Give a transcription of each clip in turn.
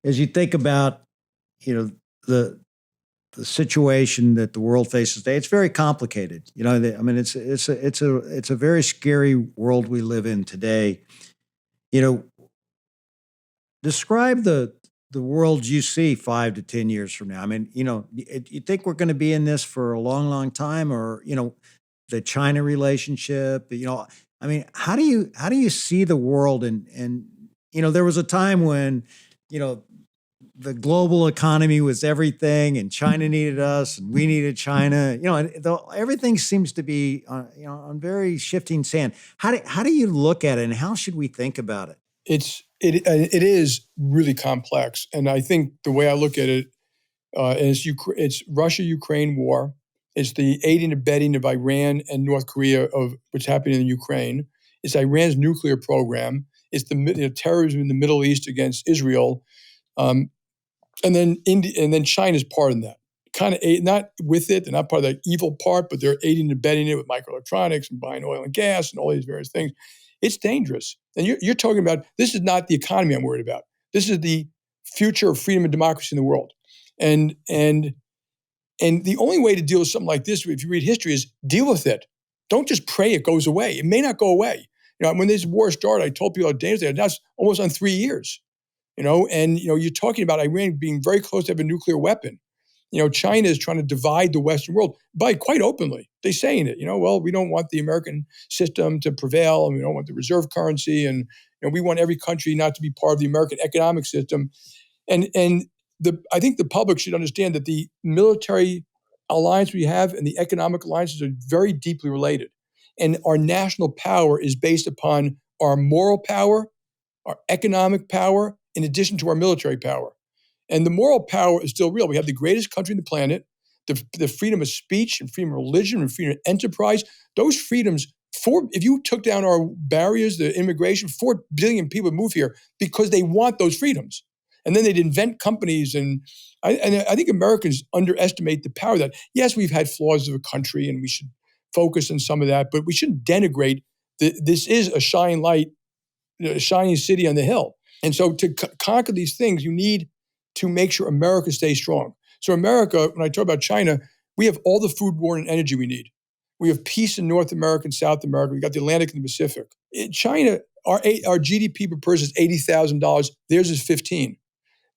as you think about, you know, the situation that the world faces today, it's very complicated. I mean, it's a very scary world we live in today. You know, describe the world you see 5 to 10 years from now. I mean, you think we're going to be in this for a long, long time, or the China relationship? I mean, how do you see the world? And there was a time when you know the global economy was everything, and China needed us, and we needed China. Everything seems to be on very shifting sand. How do you look at it, and how should we think about it? It is really complex, and I think the way I look at it is it's Russia-Ukraine war. It's the aiding and abetting of Iran and North Korea of what's happening in Ukraine. It's Iran's nuclear program. It's the terrorism in the Middle East against Israel, and then India, and then China's part in that. Kind of not with it, they're not part of the evil part, but they're aiding and abetting it with microelectronics and buying oil and gas and all these various things. It's dangerous. And you're talking about, this is not the economy I'm worried about. This is the future of freedom and democracy in the world. And the only way to deal with something like this, if you read history, is deal with it. Don't just pray it goes away. It may not go away. When this war started, I told people that's almost on 3 years. You're talking about Iran being very close to have a nuclear weapon. China is trying to divide the Western world by quite openly. They're saying it, well, we don't want the American system to prevail, and we don't want the reserve currency, and we want every country not to be part of the American economic system. And I think the public should understand that the military alliance we have and the economic alliances are very deeply related. And our national power is based upon our moral power, our economic power, in addition to our military power. And the moral power is still real. We have the greatest country on the planet, the freedom of speech and freedom of religion and freedom of enterprise. Those freedoms, if you took down our barriers, the immigration, 4 billion people move here because they want those freedoms. And then they'd invent companies. And I think Americans underestimate the power of that. Yes, we've had flaws of a country, and we should focus on some of that, but we shouldn't denigrate this is a shining light, a shining city on the hill. And so to conquer these things, you need to make sure America stays strong. So America, when I talk about China, we have all the foodborne and energy we need. We have peace in North America and South America. We got the Atlantic and the Pacific. In China, our GDP per person is $80,000. Theirs is 15.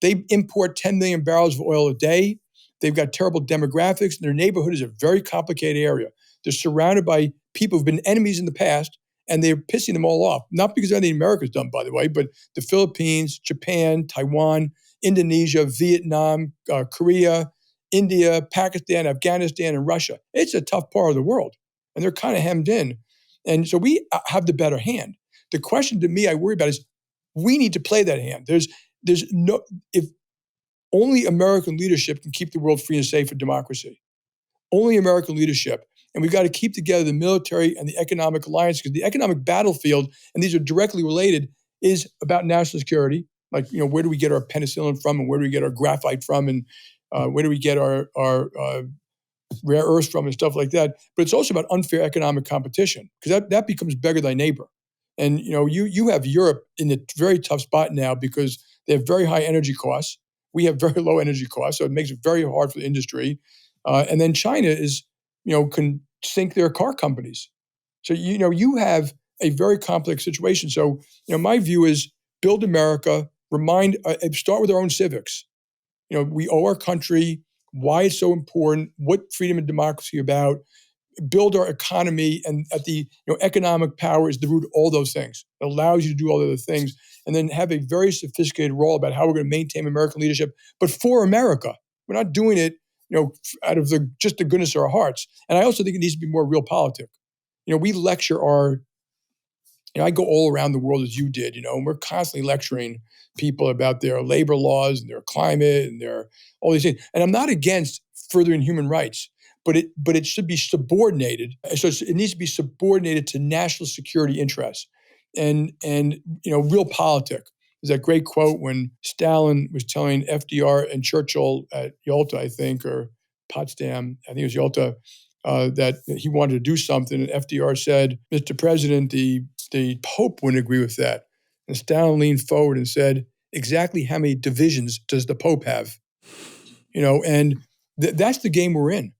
They import 10 million barrels of oil a day. They've got terrible demographics, and their neighborhood is a very complicated area. They're surrounded by people who've been enemies in the past, and they're pissing them all off. Not because anything America's done, by the way, but the Philippines, Japan, Taiwan, Indonesia, Vietnam, Korea, India, Pakistan, Afghanistan, and Russia. It's a tough part of the world, and they're kind of hemmed in. And so we have the better hand. The question to me I worry about is we need to play that hand. If only American leadership can keep the world free and safe for democracy. Only American leadership. And we've got to keep together the military and the economic alliance, because the economic battlefield, and these are directly related, is about national security. Like, where do we get our penicillin from, and where do we get our graphite from, and where do we get our rare earths from, and stuff like that. But it's also about unfair economic competition, because that becomes beggar thy neighbor. And you have Europe in a very tough spot now because they have very high energy costs. We have very low energy costs, so it makes it very hard for the industry. And then China can sink their car companies. So you have a very complex situation. So my view is build America. Start with our own civics. We owe our country, why it's so important, what freedom and democracy are about. Build our economy, and at the economic power is the root of all those things. It allows you to do all the other things, and then have a very sophisticated role about how we're going to maintain American leadership, but for America. We're not doing it, out of just the goodness of our hearts. And I also think it needs to be more realpolitik. We lecture I go all around the world as you did, and we're constantly lecturing people about their labor laws and their climate and their all these things. And I'm not against furthering human rights, but it should be subordinated. So it needs to be subordinated to national security interests and realpolitik. There's that great quote when Stalin was telling FDR and Churchill at Yalta, I think, or Potsdam, I think it was Yalta, that he wanted to do something. And FDR said, "Mr. President, the Pope wouldn't agree with that." And Stalin leaned forward and said, exactly how many divisions does the Pope have? You know, and that's the game we're in.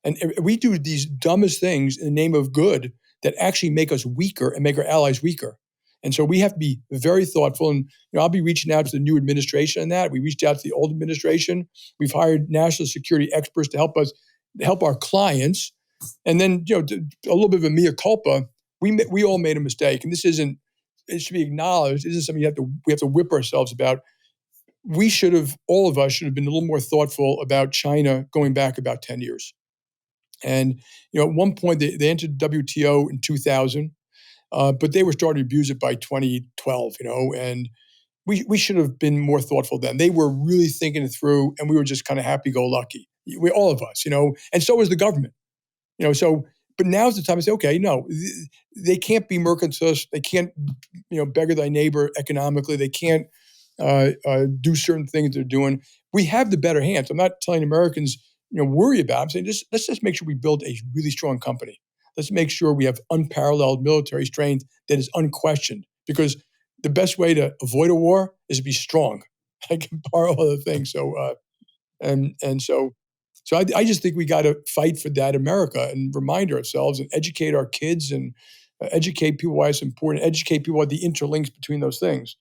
And we do these dumbest things in the name of good that actually make us weaker and make our allies weaker. And so we have to be very thoughtful. And I'll be reaching out to the new administration on that. We reached out to the old administration. We've hired national security experts to help us, help our clients. And then, a little bit of a mea culpa. We all made a mistake, and this isn't. It should be acknowledged. This is something we have to whip ourselves about. We should have, all of us should have been a little more thoughtful about China going back about 10 years. And, at one point they entered WTO in 2000, but they were starting to abuse it by 2012, and we should have been more thoughtful then. They were really thinking it through, and we were just kind of happy-go-lucky. All of us, and so was the government, but now's the time to say, okay, no, they can't be mercantilists. They can't, beggar thy neighbor economically. They can't do certain things they're doing. We have the better hands. I'm not telling Americans, worry about it. I'm saying let's just make sure we build a really strong company. Let's make sure we have unparalleled military strength that is unquestioned, because the best way to avoid a war is to be strong. I can borrow other things. So, so I just think we got to fight for that America and remind ourselves and educate our kids and educate people why it's important, educate people what the interlinks between those things.